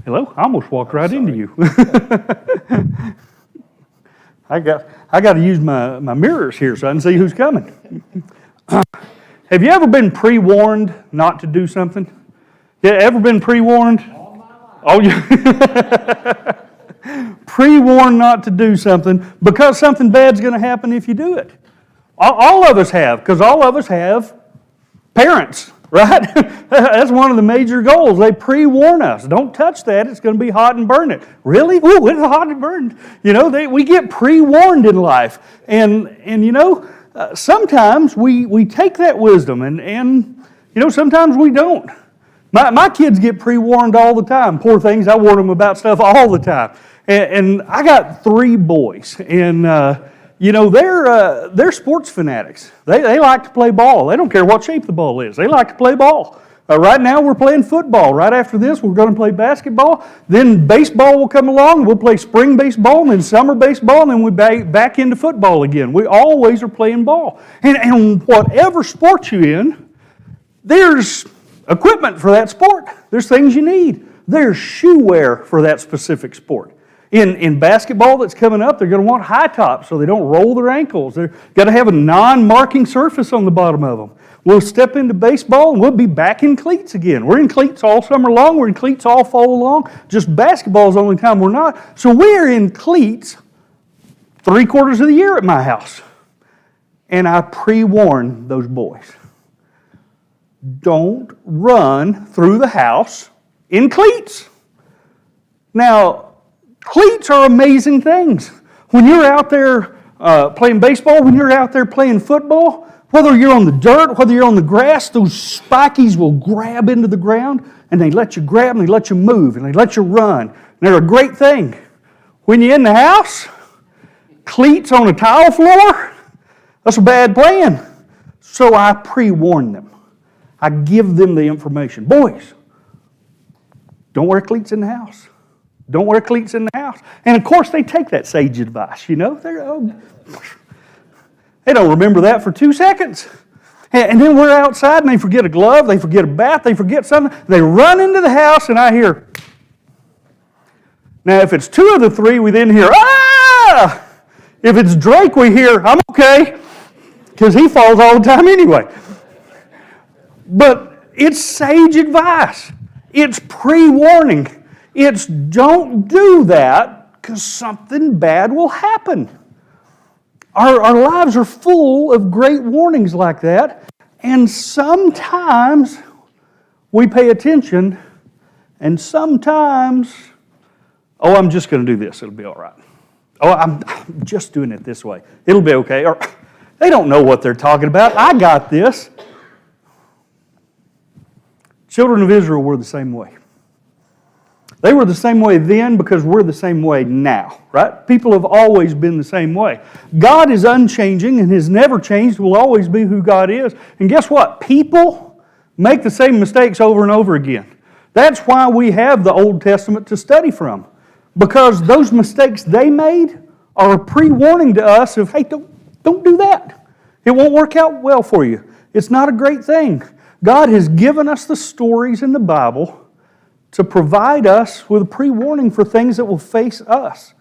Hello? I almost walked right into you. I got to use my mirrors here so I can see who's coming. Have you ever been pre-warned not to do something? Yeah, ever been pre-warned? All my life. Oh, yeah. Pre-warned not to do something because something bad's going to happen if you do it. All of us have, because all of us have parents, right? That's one of the major goals. They pre-warn us. Don't touch that. It's going to be hot and burn it. Really? Ooh, it's hot and burned. You know, we get pre-warned in life. And you know, sometimes we take that wisdom and you know, sometimes we don't. My kids get pre-warned all the time. Poor things, I warn them about stuff all the time. And I got 3 boys, and you know, they're sports fanatics. They like to play ball. They don't care what shape the ball is. They like to play ball. Right now we're playing football. Right after this we're going to play basketball. Then baseball will come along. We'll play spring baseball and then summer baseball, and then we're back into football again. We always are playing ball. And whatever sport you're in, there's equipment for that sport. There's things you need. There's shoe wear for that specific sport. In basketball that's coming up, they're going to want high tops so they don't roll their ankles. They've got to have a non-marking surface on the bottom of them. We'll step into baseball and we'll be back in cleats again. We're in cleats all summer long. We're in cleats all fall long. Just basketball is the only time we're not. So we're in cleats 3/4 of the year at my house. And I pre-warn those boys. Don't run through the house in cleats. Now, cleats are amazing things. When you're out there playing baseball, when you're out there playing football, whether you're on the dirt, whether you're on the grass, those spikies will grab into the ground and they let you grab and they let you move and they let you run. And they're a great thing. When you're in the house, cleats on a tile floor, that's a bad plan. So I pre-warn them. I give them the information. Boys, don't wear cleats in the house. Don't wear cleats in the house. And of course, they take that sage advice, you know. They don't remember that for 2 seconds. And then we're outside and they forget a glove, they forget a bat, they forget something. They run into the house and I hear. Now, if it's 2 of the 3, we then hear, ah! If it's Drake, we hear, I'm okay, because he falls all the time anyway. But it's sage advice. It's pre-warning. It's don't do that because something bad will happen. Our lives are full of great warnings like that, and sometimes we pay attention, and sometimes, oh, I'm just going to do this. It'll be all right. Oh, I'm just doing it this way. It'll be okay. Or they don't know what they're talking about. I got this. Children of Israel were the same way. They were the same way then because we're the same way now, right? People have always been the same way. God is unchanging and has never changed, will always be who God is. And guess what? People make the same mistakes over and over again. That's why we have the Old Testament to study from. Because those mistakes they made are a pre-warning to us of, hey, don't do that. It won't work out well for you. It's not a great thing. God has given us the stories in the Bible to provide us with a pre-warning for things that will face us,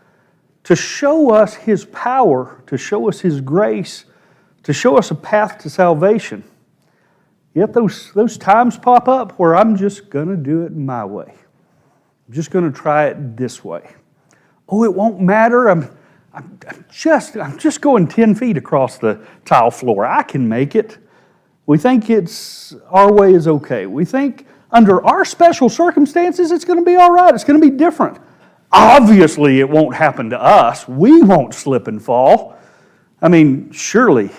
to show us His power, to show us His grace, to show us a path to salvation. Yet those times pop up where I'm just going to do it my way. I'm just going to try it this way. Oh, it won't matter. I'm just going 10 feet across the tile floor. I can make it. We think our way is okay. We think under our special circumstances, it's going to be all right. It's going to be different. Obviously, it won't happen to us. We won't slip and fall. I mean, surely,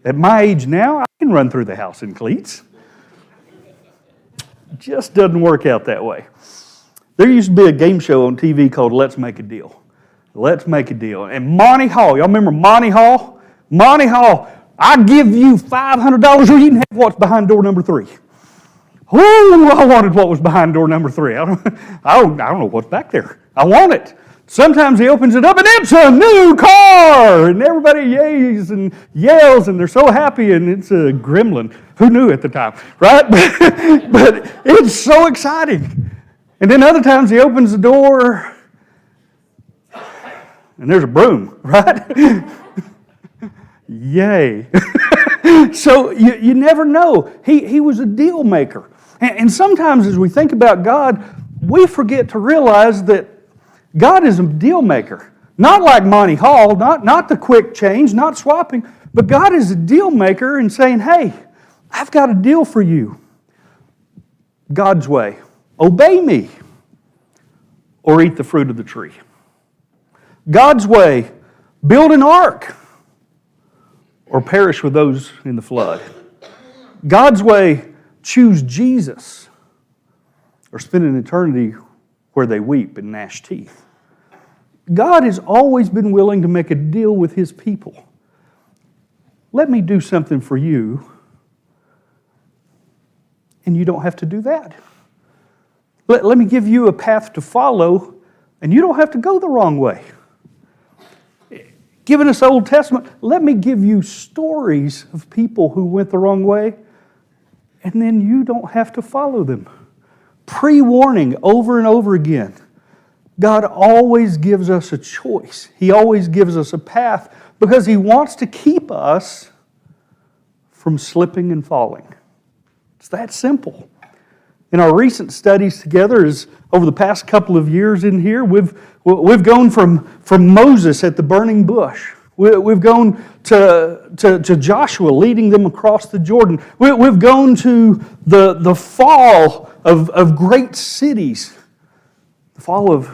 at my age now, I can run through the house in cleats. It just doesn't work out that way. There used to be a game show on TV called Let's Make a Deal. Let's Make a Deal. And Monty Hall, y'all remember Monty Hall? Monty Hall, I give you $500 or you can have what's behind door number 3. Oh, I wanted what was behind door number 3. I don't know what's back there. I want it. Sometimes he opens it up and it's a new car! And everybody yays and yells and they're so happy and it's a gremlin. Who knew at the time, right? But it's so exciting. And then other times he opens the door and there's a broom, right? Yay. So you never know. He was a deal maker. And sometimes as we think about God, we forget to realize that God is a deal maker. Not like Monty Hall, not the quick change, not swapping, but God is a deal maker and saying, hey, I've got a deal for you. God's way. Obey me or eat the fruit of the tree. God's way. Build an ark or perish with those in the flood. God's way. Choose Jesus or spend an eternity where they weep and gnash teeth. God has always been willing to make a deal with His people. Let me do something for you, and you don't have to do that. Let me give you a path to follow, and you don't have to go the wrong way. Given us Old Testament, let me give you stories of people who went the wrong way, and then you don't have to follow them. Pre-warning over and over again. God always gives us a choice. He always gives us a path because He wants to keep us from slipping and falling. It's that simple. In our recent studies together, over the past couple of years in here, we've gone from Moses at the burning bush. We've gone to Joshua leading them across the Jordan. We've gone to the fall of great cities. The fall of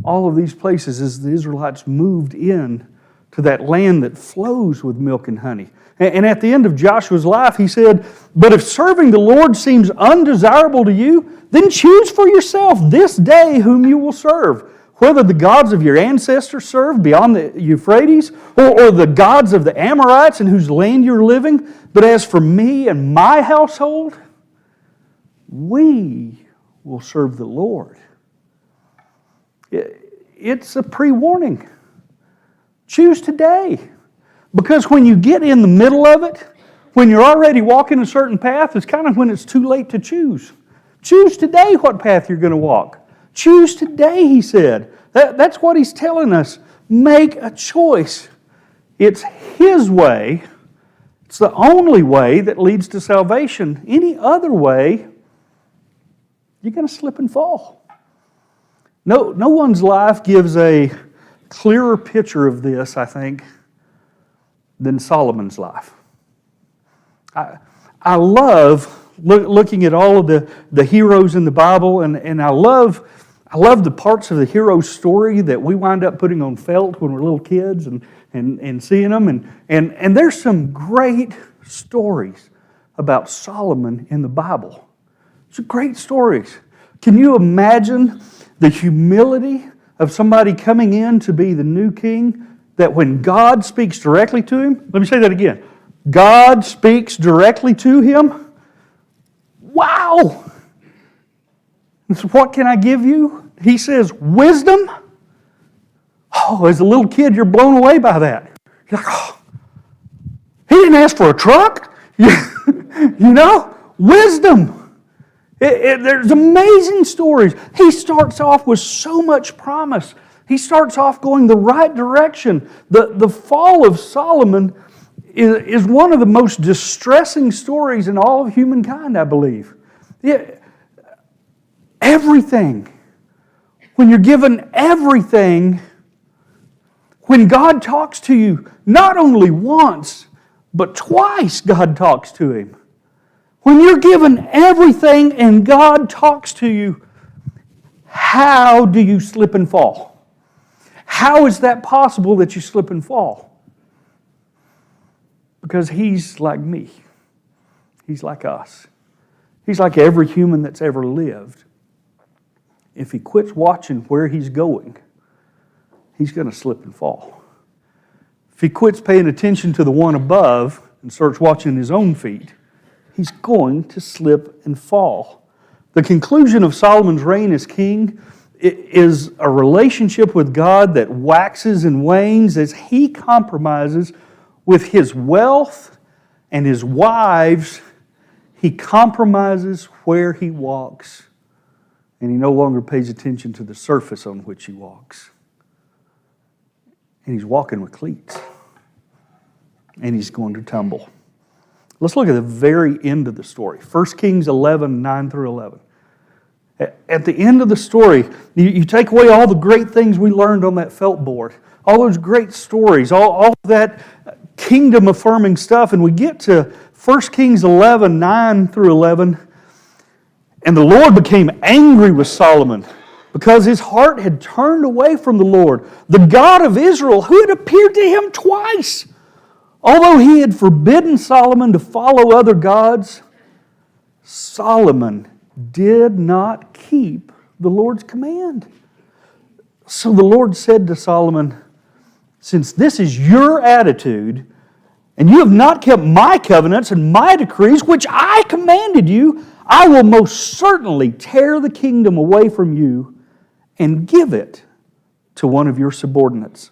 all of these places as the Israelites moved in to that land that flows with milk and honey. And at the end of Joshua's life, he said, but if serving the Lord seems undesirable to you, then choose for yourself this day whom you will serve, whether the gods of your ancestors served beyond the Euphrates, or the gods of the Amorites in whose land you're living. But as for me and my household, we will serve the Lord. It's a pre-warning. Choose today. Because when you get in the middle of it, when you're already walking a certain path, it's kind of when it's too late to choose. Choose today what path you're going to walk. Choose today, He said. That's what He's telling us. Make a choice. It's His way. It's the only way that leads to salvation. Any other way, you're going to slip and fall. No one's life gives a clearer picture of this, I think, than Solomon's life. I love looking at all of the heroes in the Bible, and I love the parts of the hero's story that we wind up putting on felt when we're little kids and seeing them. And there's some great stories about Solomon in the Bible. Some great stories. Can you imagine the humility of somebody coming in to be the new king, that when God speaks directly to him, let me say that again. God speaks directly to him. Wow! And so what can I give you? He says, wisdom. Oh, as a little kid, you're blown away by that. You're like, oh, he didn't ask for a truck. Wisdom. There's amazing stories. He starts off with so much promise. He starts off going the right direction. The fall of Solomon is one of the most distressing stories in all of humankind, I believe. Everything. When you're given everything, when God talks to you, not only once, but twice God talks to him. When you're given everything and God talks to you, how do you slip and fall? How is that possible that you slip and fall? Because He's like me. He's like us. He's like every human that's ever lived. If he quits watching where he's going, he's going to slip and fall. If he quits paying attention to the one above and starts watching his own feet, he's going to slip and fall. The conclusion of Solomon's reign as king is a relationship with God that waxes and wanes as he compromises with his wealth and his wives. He compromises where he walks and he no longer pays attention to the surface on which he walks. And he's walking with cleats. And he's going to tumble. Let's look at the very end of the story. 1 Kings 11, 9 through 11. At the end of the story, you take away all the great things we learned on that felt board, all those great stories, all that kingdom-affirming stuff, and we get to 1 Kings 11, 9 through 11, and the Lord became angry with Solomon because his heart had turned away from the Lord, the God of Israel, who had appeared to him twice. Although he had forbidden Solomon to follow other gods, Solomon did not keep the Lord's command. So the Lord said to Solomon, "Since this is your attitude, and you have not kept my covenants and my decrees, which I commanded you, I will most certainly tear the kingdom away from you and give it to one of your subordinates."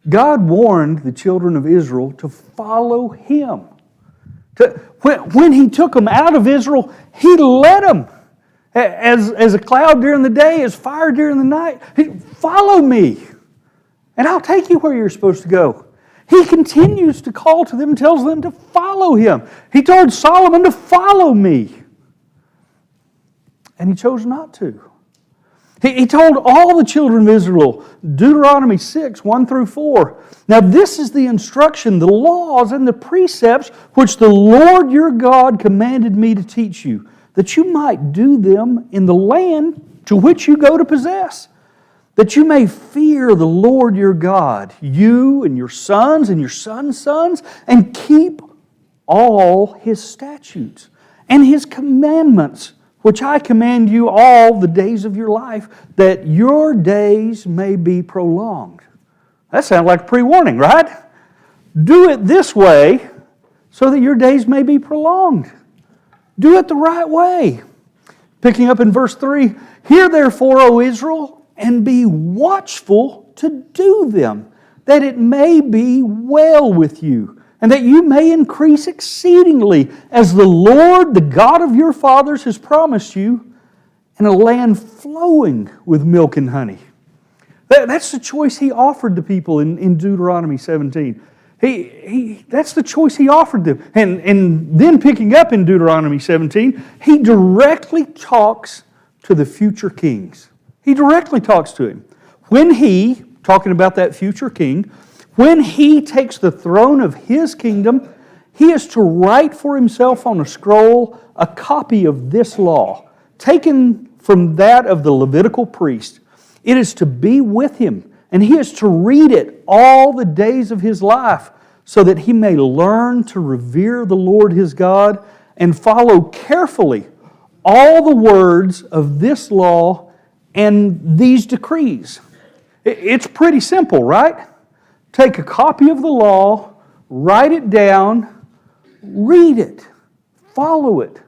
God warned the children of Israel to follow Him. When He took them out of Israel, He led them as a cloud during the day, as fire during the night. Follow me, and I'll take you where you're supposed to go. He continues to call to them, tells them to follow Him. He told Solomon to follow me, and he chose not to. He told all the children of Israel, Deuteronomy 6, 1 through 4, "Now this is the instruction, the laws, and the precepts which the Lord your God commanded me to teach you, that you might do them in the land to which you go to possess, that you may fear the Lord your God, you and your sons and your sons' sons, and keep all His statutes and His commandments, which I command you all the days of your life, that your days may be prolonged." That sounds like a pre-warning, right? Do it this way so that your days may be prolonged. Do it the right way. Picking up in verse 3, "Hear therefore, O Israel, and be watchful to do them, that it may be well with you, and that you may increase exceedingly, as the Lord, the God of your fathers, has promised you, in a land flowing with milk and honey." That's the choice He offered to people in Deuteronomy 17. That's the choice He offered them. And then picking up in Deuteronomy 17, He directly talks to the future kings. He directly talks to him. When He, talking about that future king, when He takes the throne of His kingdom, He is to write for Himself on a scroll a copy of this law, taken from that of the Levitical priest. It is to be with Him, and He is to read it all the days of His life, so that He may learn to revere the Lord His God and follow carefully all the words of this law and these decrees. It's pretty simple, right? Take a copy of the law, write it down, read it, follow it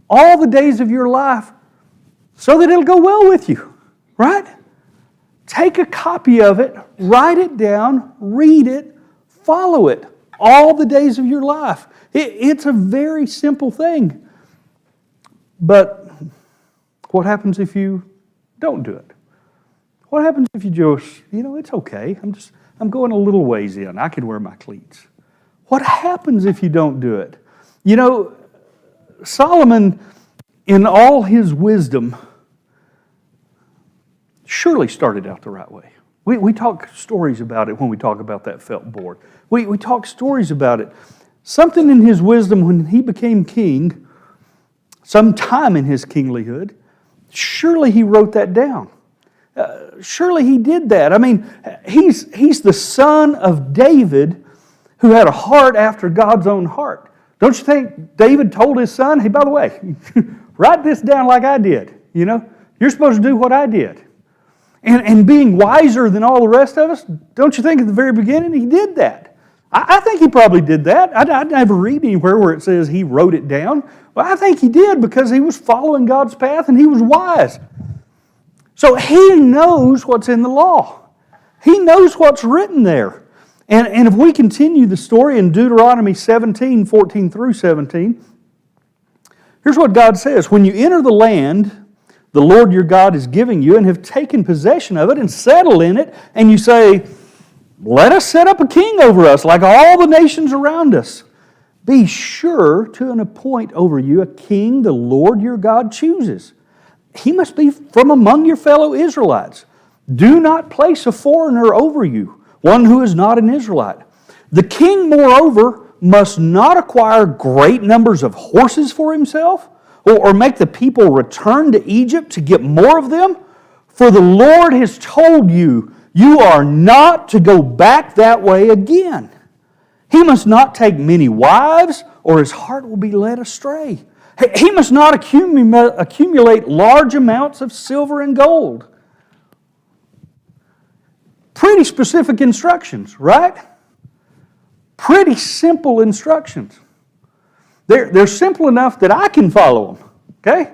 all the days of your life so that it'll go well with you, right? Take a copy of it, write it down, read it, follow it all the days of your life. It's a very simple thing. But what happens if you don't do it? What happens if you just, it's okay. I'm going a little ways in. I can wear my cleats. What happens if you don't do it? Solomon, in all his wisdom, surely started out the right way. We talk stories about it when we talk about that felt board. We talk stories about it. Something in his wisdom when he became king, sometime in his kinglyhood, surely he wrote that down. Surely he did that. I mean, he's the son of David who had a heart after God's own heart. Don't you think David told his son, "Hey, by the way, write this down like I did. You're supposed to do what I did." And being wiser than all the rest of us, don't you think at the very beginning he did that? I think he probably did that. I never read anywhere where it says he wrote it down. Well, I think he did because he was following God's path and he was wise. So he knows what's in the law. He knows what's written there. And if we continue the story in Deuteronomy 17, 14 through 17, Here's what God says. When you enter the land the Lord your God is giving you and have taken possession of it and settle in it, and you say, let us set up a king over us like all the nations around us. Be sure to appoint over you a king the Lord your God chooses. He must be from among your fellow Israelites. Do not place a foreigner over you, one who is not an Israelite. The king, moreover, must not acquire great numbers of horses for himself, or make the people return to Egypt to get more of them. For the Lord has told you, you are not to go back that way again. He must not take many wives, or his heart will be led astray. He must not accumulate large amounts of silver and gold. Pretty specific instructions, right? Pretty simple instructions. They're simple enough that I can follow them, okay?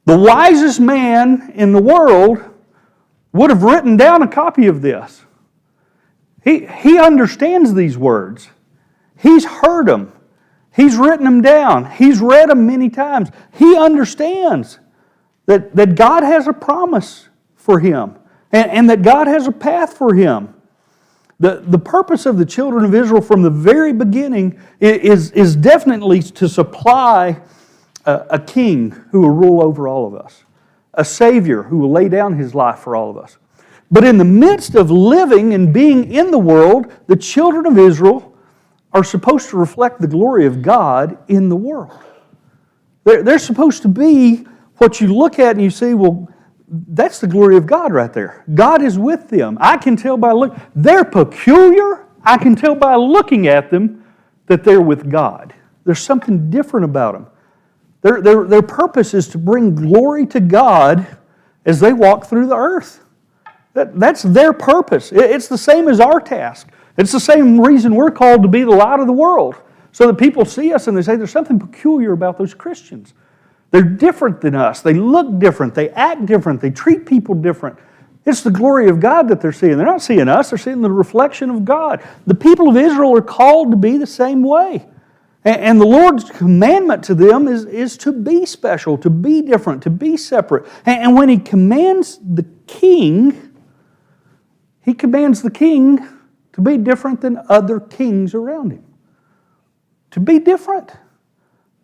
The wisest man in the world would have written down a copy of this. He understands these words. He's heard them. He's written them down. He's read them many times. He understands that God has a promise for him and that God has a path for him. The purpose of the children of Israel from the very beginning is definitely to supply a king who will rule over all of us, a Savior who will lay down his life for all of us. But in the midst of living and being in the world, the children of Israel are supposed to reflect the glory of God in the world. They're supposed to be what you look at and you see, well, that's the glory of God right there. God is with them. I can tell by they're peculiar. I can tell by looking at them that they're with God. There's something different about them. Their purpose is to bring glory to God as they walk through the earth. That's their purpose. It's the same as our task. It's the same reason we're called to be the light of the world, so that people see us and they say, there's something peculiar about those Christians. They're different than us. They look different. They act different. They treat people different. It's the glory of God that they're seeing. They're not seeing us. They're seeing the reflection of God. The people of Israel are called to be the same way. And the Lord's commandment to them is to be special, to be different, to be separate. And when He commands the king, He commands the king to be different than other kings around him. To be different.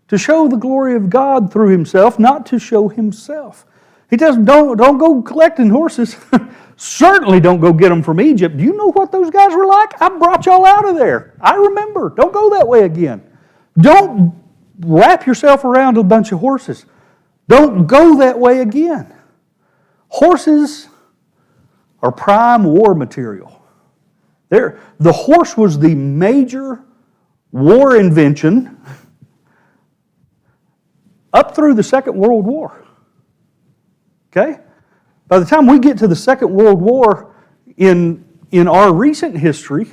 To show the glory of God through himself, not to show himself. He tells them, don't go collecting horses. Certainly don't go get them from Egypt. Do you know what those guys were like? I brought y'all out of there. I remember. Don't go that way again. Don't wrap yourself around a bunch of horses. Don't go that way again. Horses are prime war material. The horse was the major war invention up through the Second World War. Okay? By the time we get to the Second World War in our recent history,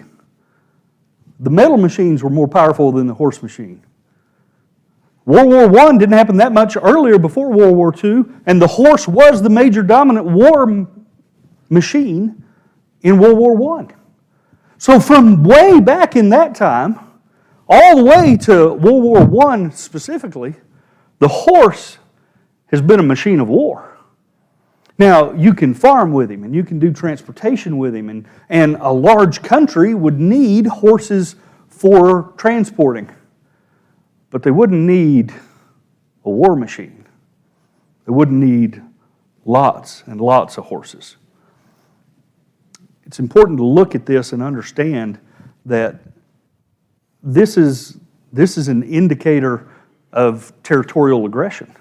the metal machines were more powerful than the horse machine. World War I didn't happen that much earlier before World War II, and the horse was the major dominant war machine in World War I. So from way back in that time, all the way to World War I specifically, the horse has been a machine of war. Now, you can farm with him, and you can do transportation with him, and a large country would need horses for transporting. But they wouldn't need a war machine. They wouldn't need lots and lots of horses. It's important to look at this and understand that this is an indicator of territorial aggression.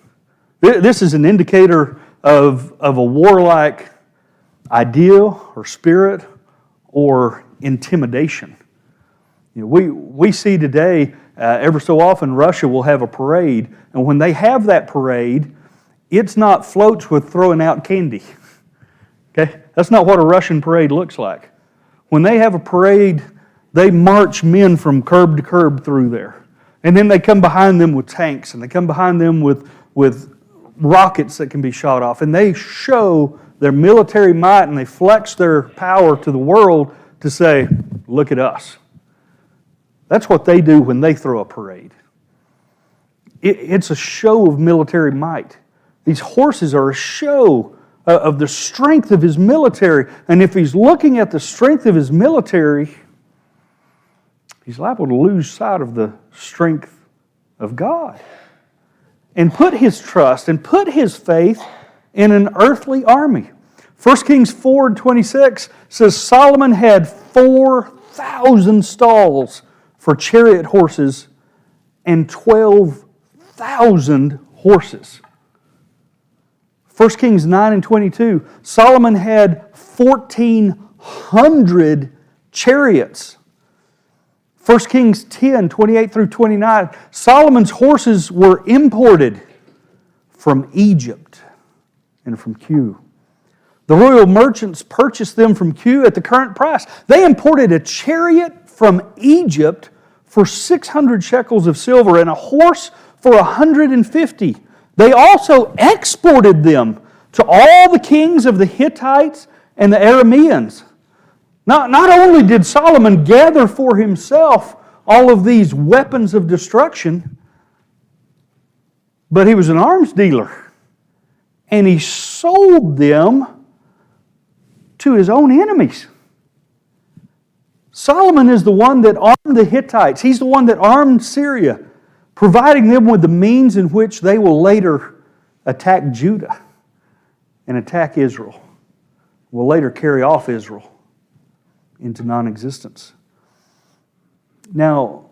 This is an indicator of a warlike idea or spirit or intimidation. You know, we see today, ever so often, Russia will have a parade, and when they have that parade, it's not floats with throwing out candy. Okay? That's not what a Russian parade looks like. When they have a parade, they march men from curb to curb through there. And then they come behind them with tanks, and they come behind them with rockets that can be shot off. And they show their military might, and they flex their power to the world to say, look at us. That's what they do when they throw a parade. it's a show of military might. These horses are a show of the strength of his military. And if he's looking at the strength of his military, he's liable to lose sight of the strength of God and put his trust and put his faith in an earthly army. 1 Kings 4:26 says Solomon had 4,000 stalls for chariot horses and 12,000 horses. 1 Kings 9:22, Solomon had 1,400 chariots. 1 Kings 10:28 through 29, Solomon's horses were imported from Egypt and from Kue. The royal merchants purchased them from Kue at the current price. They imported a chariot from Egypt for 600 shekels of silver and a horse for 150. They also exported them to all the kings of the Hittites and the Arameans. Not only did Solomon gather for himself all of these weapons of destruction, but he was an arms dealer. And he sold them to his own enemies. Solomon is the one that armed the Hittites. He's the one that armed Syria, providing them with the means in which they will later attack Judah and attack Israel. Will later carry off Israel into non-existence. Now,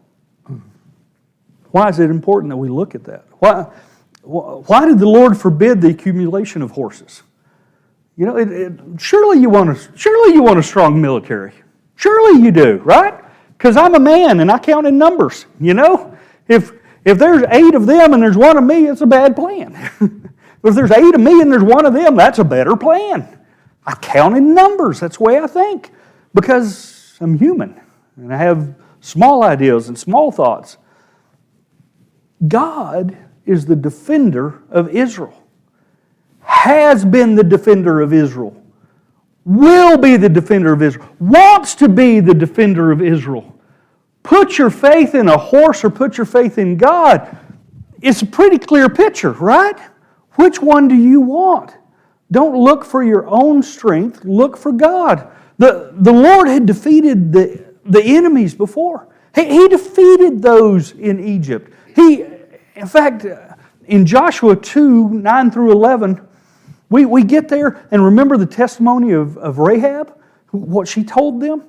why is it important that we look at that? Why did the Lord forbid the accumulation of horses? You know, surely you want a strong military. Surely you do, right? Because I'm a man and I count in numbers. You know, if there's 8 of them and there's 1 of me, it's a bad plan. But if there's 8 of me and there's 1 of them, that's a better plan. I count in numbers. That's the way I think. Because I'm human and I have small ideas and small thoughts. God is the defender of Israel. Has been the defender of Israel. Will be the defender of Israel. Wants to be the defender of Israel. Put your faith in a horse or put your faith in God. It's a pretty clear picture, right? Which one do you want? Don't look for your own strength. Look for God. The Lord had defeated the enemies before. He defeated those in Egypt. In fact, in Joshua 2, 9 through 11, we get there and remember the testimony of Rahab, what she told them.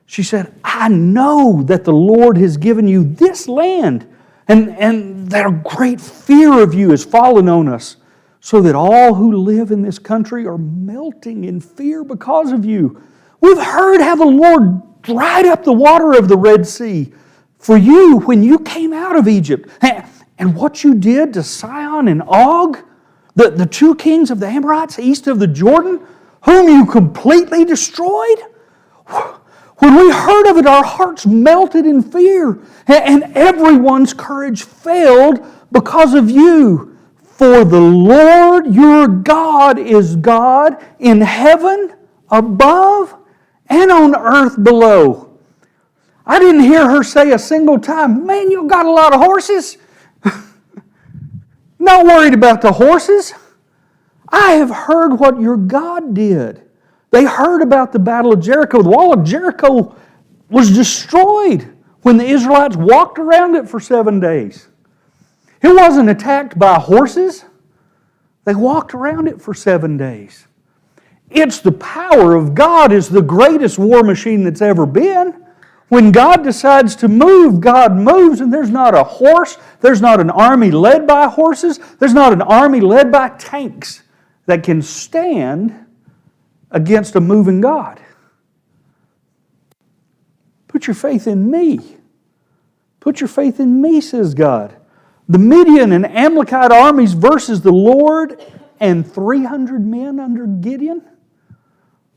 She said, I know that the Lord has given you this land, and that a great fear of you has fallen on us, so that all who live in this country are melting in fear because of you. We've heard how the Lord dried up the water of the Red Sea for you when you came out of Egypt. And what you did to Sihon and Og, the 2 kings of the Amorites east of the Jordan, whom you completely destroyed. When we heard of it, our hearts melted in fear, and everyone's courage failed because of you. For the Lord your God is God in heaven above and on earth below. I didn't hear her say a single time, man, you got a lot of horses. Not worried about the horses. I have heard what your God did. They heard about the Battle of Jericho. The wall of Jericho was destroyed when the Israelites walked around it for 7 days. It wasn't attacked by horses. They walked around it for 7 days. It's the power of God is the greatest war machine that's ever been. When God decides to move, God moves, and there's not a horse, there's not an army led by horses, there's not an army led by tanks that can stand against a moving God. Put your faith in me. Put your faith in me, says God. The Midian and Amalekite armies versus the Lord and 300 men under Gideon.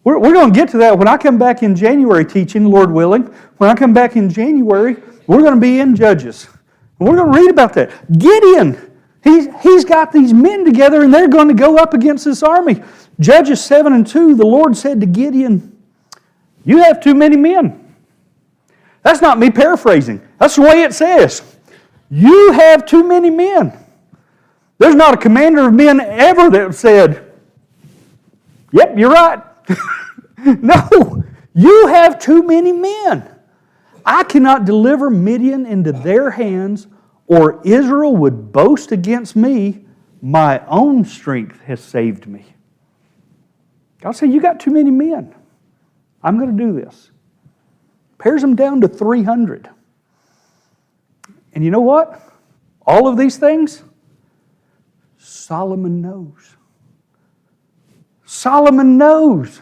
We're going to get to that when I come back in January teaching, Lord willing. When I come back in January, we're going to be in Judges. And we're going to read about that. Gideon, he's got these men together and they're going to go up against this army. Judges 7:2, the Lord said to Gideon, you have too many men. That's not me paraphrasing. That's the way it says. You have too many men. There's not a commander of men ever that said, yep, you're right. No, you have too many men. I cannot deliver Midian into their hands, or Israel would boast against me. My own strength has saved me. God said, you got too many men. I'm going to do this. Pares them down to 300. And you know what? All of these things, Solomon knows. Solomon knows.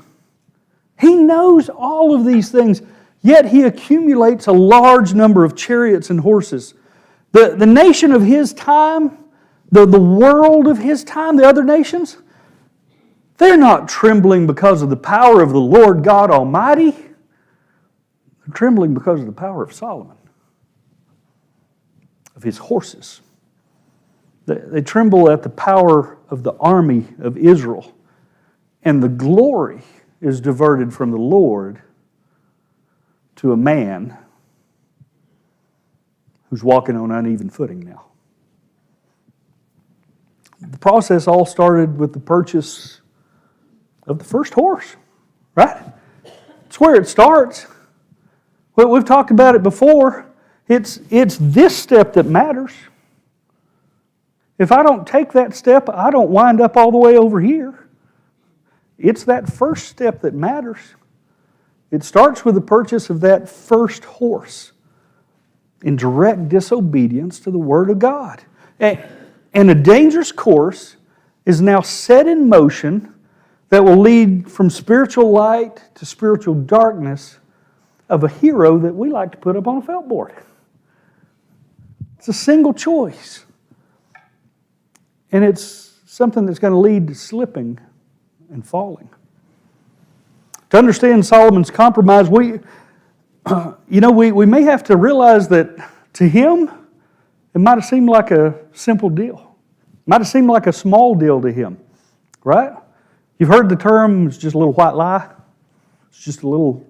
He knows all of these things, yet he accumulates a large number of chariots and horses. The nation of his time, the world of his time, the other nations, they're not trembling because of the power of the Lord God Almighty. They're trembling because of the power of Solomon, of his horses. They tremble at the power of the army of Israel, and the glory is diverted from the Lord to a man who's walking on uneven footing now. The process all started with the purchase of the first horse, right? It's where it starts. Well, we've talked about it before. It's this step that matters. If I don't take that step, I don't wind up all the way over here. It's that first step that matters. It starts with the purchase of that first horse in direct disobedience to the Word of God. And a dangerous course is now set in motion that will lead from spiritual light to spiritual darkness of a hero that we like to put up on a felt board. It's a single choice. And it's something that's going to lead to slipping and falling. To understand Solomon's compromise, we may have to realize that to him, it might have seemed like a simple deal. It might have seemed like a small deal to him, right? You've heard the term, it's just a little white lie. It's just a little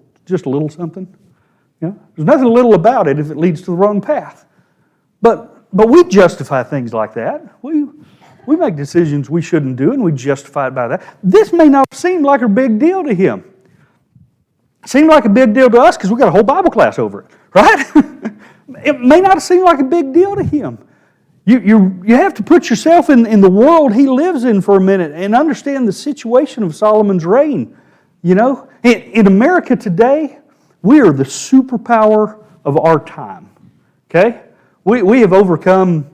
something. You know, there's nothing little about it if it leads to the wrong path. But we justify things like that. We make decisions we shouldn't do, and we justify it by that. This may not seem like a big deal to him. It seemed like a big deal to us because we got a whole Bible class over it, right? It may not seem like a big deal to him. You have to put yourself in the world he lives in for a minute and understand the situation of Solomon's reign. You know, in America today, we are the superpower of our time. Okay? We have overcome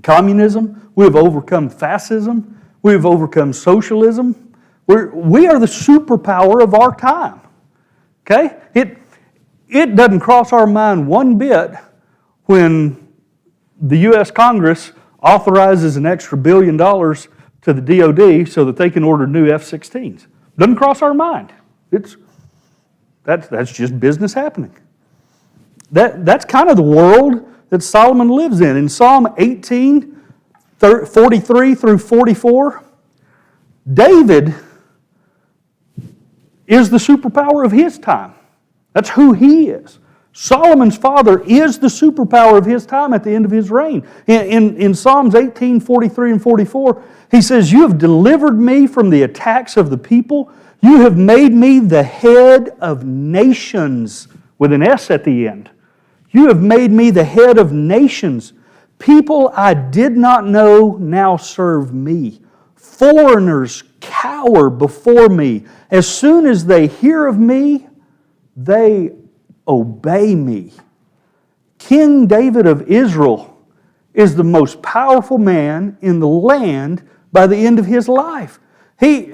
communism. We have overcome fascism. We have overcome socialism. We are the superpower of our time. Okay? It doesn't cross our mind one bit when the U.S. Congress authorizes an extra $1 billion to the DOD so that they can order new F-16s. Doesn't cross our mind. That's just business happening. That's kind of the world that Solomon lives in. In Psalm 18, 43 through 44, David is the superpower of his time. That's who he is. Solomon's father is the superpower of his time at the end of his reign. In Psalms 18, 43 and 44, he says, "You have delivered me from the attacks of the people. You have made me the head of nations," with an S at the end. "You have made me the head of nations. People I did not know now serve me. Foreigners cower before me. As soon as they hear of me, they obey me." King David of Israel is the most powerful man in the land by the end of his life.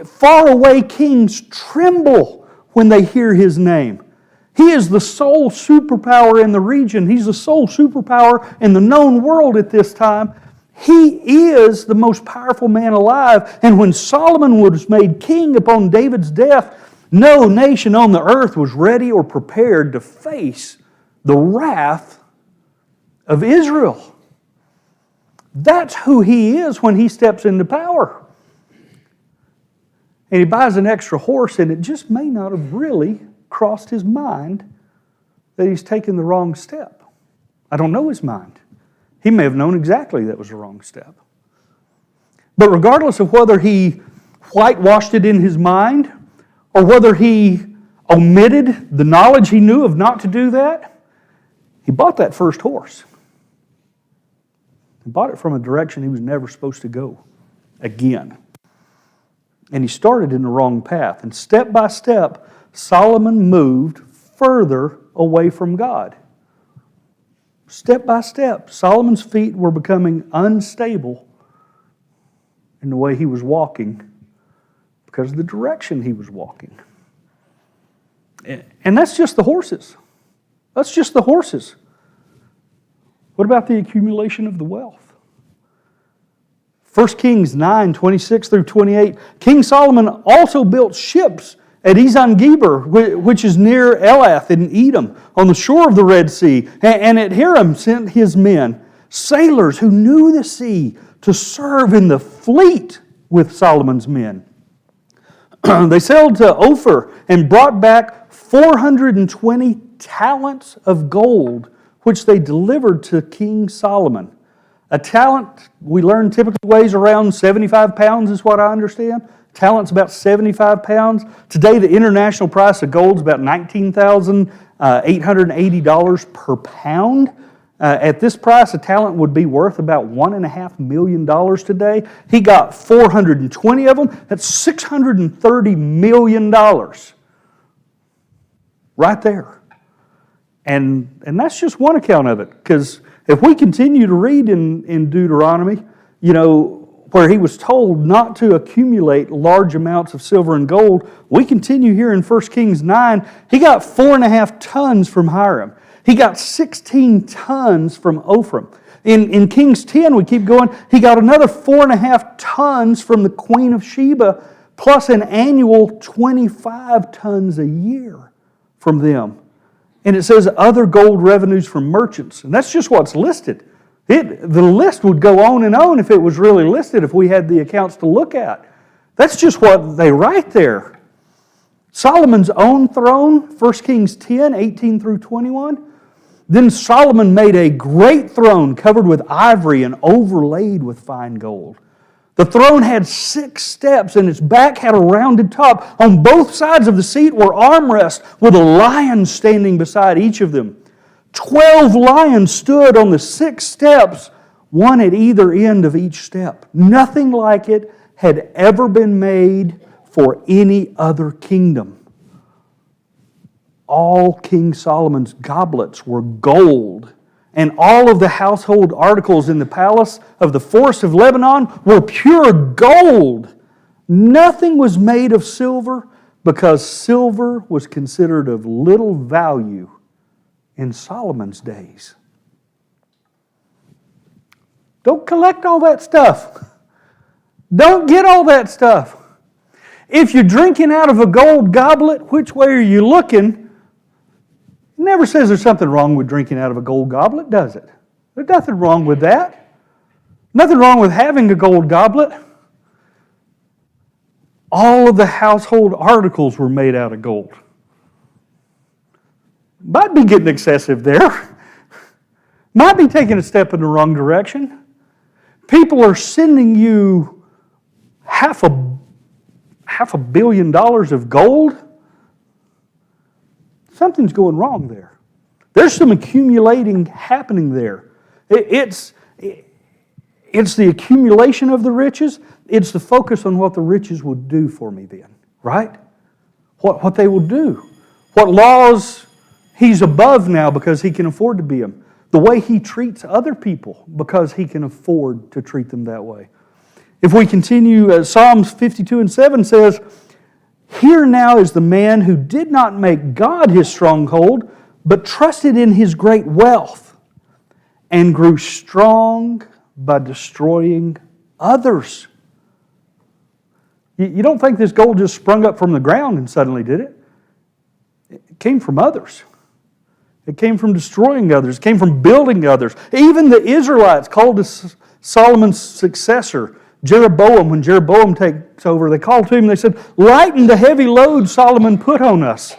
Faraway kings tremble when they hear his name. He is the sole superpower in the region. He's the sole superpower in the known world at this time. He is the most powerful man alive. And when Solomon was made king upon David's death, no nation on the earth was ready or prepared to face the wrath of Israel. That's who he is when he steps into power. And he buys an extra horse, and it just may not have really crossed his mind that he's taken the wrong step. I don't know his mind. He may have known exactly that was the wrong step. But regardless of whether he whitewashed it in his mind or whether he omitted the knowledge he knew of not to do that, he bought that first horse. He bought it from a direction he was never supposed to go again. And he started in the wrong path. And step by step, Solomon moved further away from God. Step by step, Solomon's feet were becoming unstable in the way he was walking because of the direction he was walking. And that's just the horses. That's just the horses. What about the accumulation of the wealth? 1 Kings 9, 26 through 28. King Solomon also built ships at Ezon-Geber, which is near Elath in Edom, on the shore of the Red Sea. And at Hiram sent his men, sailors who knew the sea, to serve in the fleet with Solomon's men. They sailed to Ophir and brought back 420 talents of gold, which they delivered to King Solomon. A talent, we learn, typically weighs around 75 pounds is what I understand. Talent's about 75 pounds. Today, the international price of gold is about $19,880 per pound. At this price, a talent would be worth about $1.5 million today. He got 420 of them. That's $630 million. Right there. And that's just one account of it. Because if we continue to read in Deuteronomy, where he was told not to accumulate large amounts of silver and gold, we continue here in 1 Kings 9. He got 4.5 tons from Hiram. He got 16 tons from Ophir. In Kings 10, we keep going, he got another 4.5 tons from the Queen of Sheba, plus an annual 25 tons a year from them. And it says other gold revenues from merchants. And that's just what's listed. The list would go on and on if it was really listed, if we had the accounts to look at. That's just what they write there. Solomon's own throne, 1 Kings 10, 18 through 21. Then Solomon made a great throne covered with ivory and overlaid with fine gold. The throne had 6 steps and its back had a rounded top. On both sides of the seat were armrests with a lion standing beside each of them. 12 lions stood on the 6 steps, one at either end of each step. Nothing like it had ever been made for any other kingdom. All King Solomon's goblets were gold, and all of the household articles in the palace of the forest of Lebanon were pure gold. Nothing was made of silver because silver was considered of little value in Solomon's days. Don't collect all that stuff. Don't get all that stuff. If you're drinking out of a gold goblet, which way are you looking? It never says there's something wrong with drinking out of a gold goblet, does it? There's nothing wrong with that. Nothing wrong with having a gold goblet. All of the household articles were made out of gold. Might be getting excessive there. Might be taking a step in the wrong direction. People are sending you half a billion dollars of gold. Something's going wrong there. There's some accumulating happening there. It's the accumulation of the riches. It's the focus on what the riches will do for me then, right? What they will do. What laws he's above now because he can afford to be them. The way he treats other people because he can afford to treat them that way. If we continue, Psalms 52 and 7 says, "Here now is the man who did not make God his stronghold, but trusted in his great wealth, and grew strong by destroying others." You don't think this gold just sprung up from the ground and suddenly did it? It came from others. It came from destroying others. It came from building others. Even the Israelites called Solomon's successor, Jeroboam, when Jeroboam takes over, they called to him, they said, "Lighten the heavy load Solomon put on us."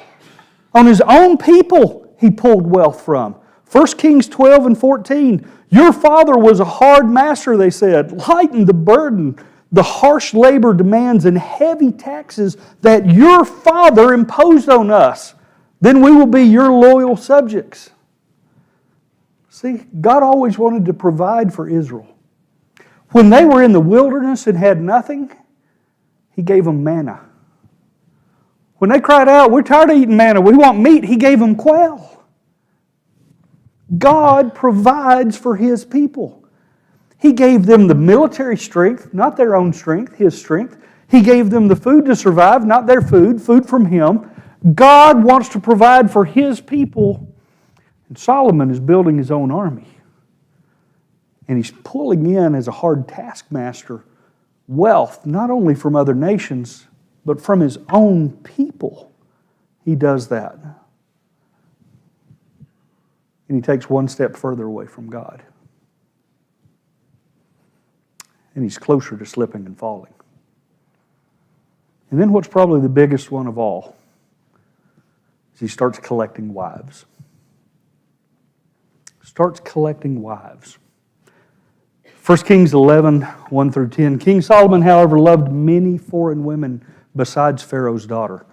On his own people he pulled wealth from 1 Kings 12 and 14, your father was a hard master, they said. Lighten the burden, the harsh labor demands and heavy taxes that your father imposed on us. Then we will be your loyal subjects. See, God always wanted to provide for Israel. When they were in the wilderness and had nothing, He gave them manna. When they cried out, we're tired of eating manna, we want meat, He gave them quail. God provides for His people. He gave them the military strength, not their own strength, His strength. He gave them the food to survive, not their food, food from Him. God wants to provide for His people. And Solomon is building his own army. And he's pulling in as a hard taskmaster wealth, not only from other nations, but from his own people. He does that. And he takes one step further away from God. And he's closer to slipping and falling. And then what's probably the biggest one of all is he starts collecting wives. Starts collecting wives. 1 Kings 11, 1 through 10. King Solomon, however, loved many foreign women besides Pharaoh's daughter.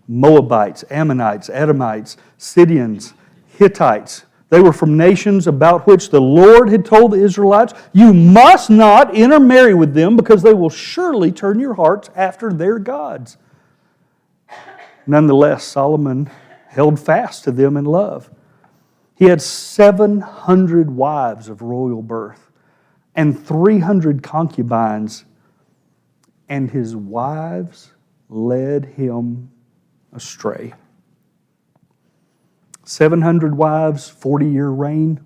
Moabites, Ammonites, Edomites, Sidonians, Hittites. They were from nations about which the Lord had told the Israelites, you must not intermarry with them because they will surely turn your hearts after their gods. Nonetheless, Solomon held fast to them in love. He had 700 wives of royal birth and 300 concubines, and his wives led him astray. 700 wives, 40-year reign,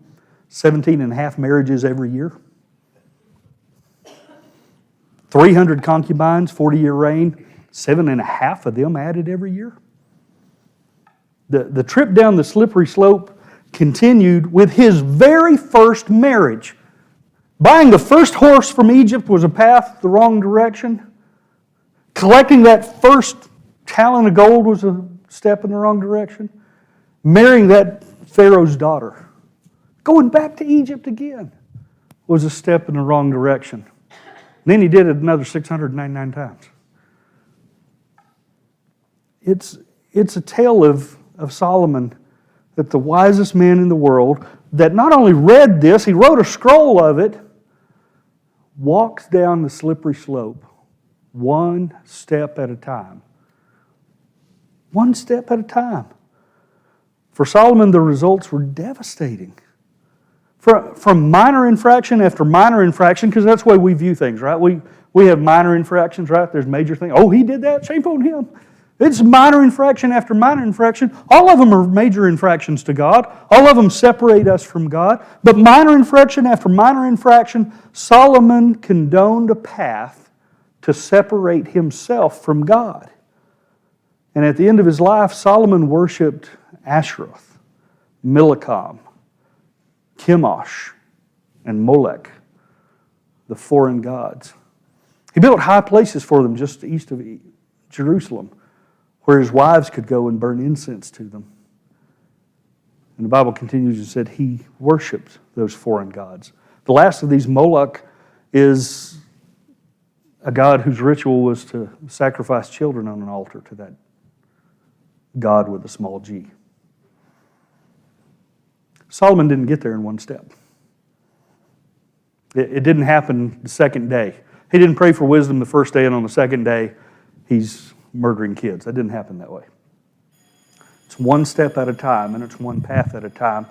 17 and a half marriages every year. 300 concubines, 40-year reign, 7 and a half of them added every year. The trip down the slippery slope continued with his very first marriage. Buying the first horse from Egypt was a path the wrong direction. Collecting that first talent of gold was a step in the wrong direction. Marrying that Pharaoh's daughter, going back to Egypt again, was a step in the wrong direction. And then he did it another 699 times. It's a tale of Solomon, that the wisest man in the world, that not only read this, he wrote a scroll of it, walks down the slippery slope one step at a time. One step at a time. For Solomon, the results were devastating. From minor infraction after minor infraction, because that's the way we view things, right? We have minor infractions, right? There's major things. Oh, he did that? Shame on him. It's minor infraction after minor infraction. All of them are major infractions to God. All of them separate us from God. But minor infraction after minor infraction, Solomon condoned a path to separate himself from God. And at the end of his life, Solomon worshipped Ashtaroth, Milcom, Chemosh, and Molech, the foreign gods. He built high places for them just east of Jerusalem, where his wives could go and burn incense to them. And the Bible continues and said he worshipped those foreign gods. The last of these, Moloch, is a god whose ritual was to sacrifice children on an altar to that god with a small g. Solomon didn't get there in one step. It didn't happen the second day. He didn't pray for wisdom the first day, and on the second day, he's murdering kids. That didn't happen that way. It's one step at a time, and it's one path at a time.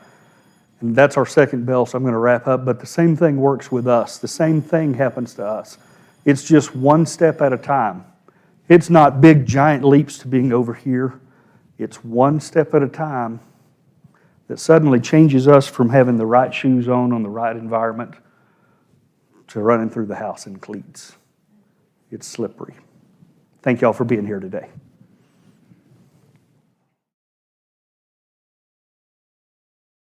And that's our second bell, so I'm going to wrap up. But the same thing works with us. The same thing happens to us. It's just one step at a time. It's not big, giant leaps to being over here. It's one step at a time that suddenly changes us from having the right shoes on the right environment to running through the house in cleats. It's slippery. Thank y'all for being here today.